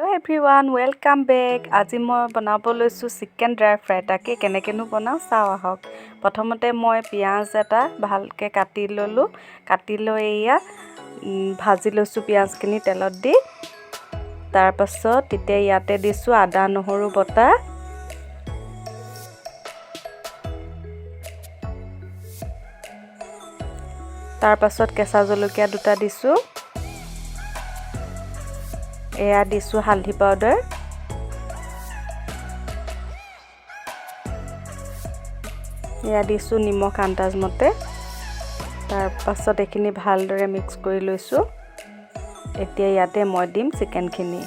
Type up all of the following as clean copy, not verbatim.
Hello everyone, welcome back. আজি মই বনাব লৈছো চিকেন ড্ৰাই ফ্ৰাই তাকে কেনেকেনো বনাও চাও আহক। প্ৰথমতে মই পিয়াজ এটা ভালকে কাটি ললো। কাটি লৈ এয়া ভাজি লৈছো পিয়াজখিনি তেলত দি। তাৰ পাছত তেতিয়া ইয়াতে দিছো আদা নহৰু বটা। তাৰ পাছত কেঁচা জলকীয়া দুটা দিছো। এয়া দিছো হালধি পাউডাৰ। এয়া দিছো নিমখ আন্দাজ মতে। তাৰ পাছত এখিনি ভালদৰে মিক্স কৰি লৈছো। এতিয়া ইয়াতে মই দিম চিকেনখিনি।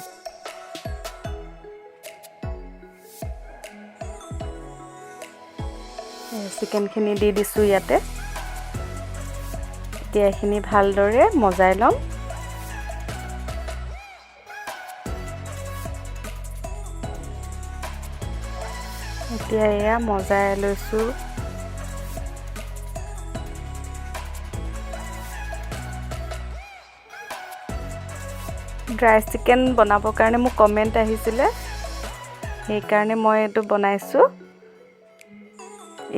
চিকেনখিনি দি দিছো ইয়াতে। এতিয়া এখিনি ভালদৰে মজাই লম। এতিয়া এয়া মজাই লৈছো। ড্ৰাই চিকেন বনাবৰ কাৰণে মোক কমেন্ট আহিছিলে। সেই কাৰণে মই এটো বনাইছো।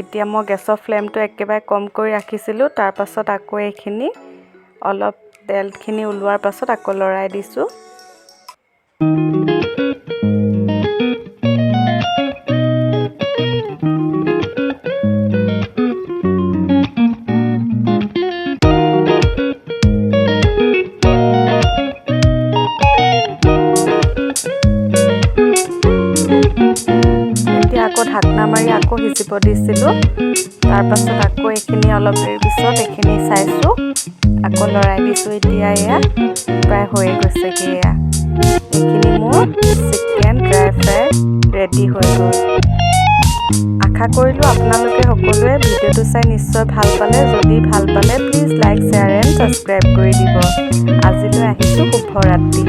এতিয়া মই গেছৰ ফ্লেমটো একেবাৰে কম কৰি ৰাখিছিলো। তাৰ পাছত আকৌ এখিনি অলপ তেলখিনি উলোৱাৰ পাছত আকৌ লৰাই দিছো। আকৌ ঢাকনা মাৰি আকৌ হিজিব দিছিলো। তাৰ পাছত আকৌ এখিনি অলপ দেৰি পিছত এখিনি চাইছো। আকৌ লৰাই দিছো। এতিয়া এয়া প্ৰায় হৈ গৈছে কি এয়া। এখিনি মোৰ চিকেন ড্ৰাই ফ্ৰাই ৰেডি হৈ গ'ল। আশা কৰিলো আপোনালোকে সকলোৱে ভিডিওটো চাই নিশ্চয় ভাল পালে। যদি ভাল পালে please like, share and subscribe কৰি দিব। আজিলৈ আহিছো শুভ ৰাত্ৰি।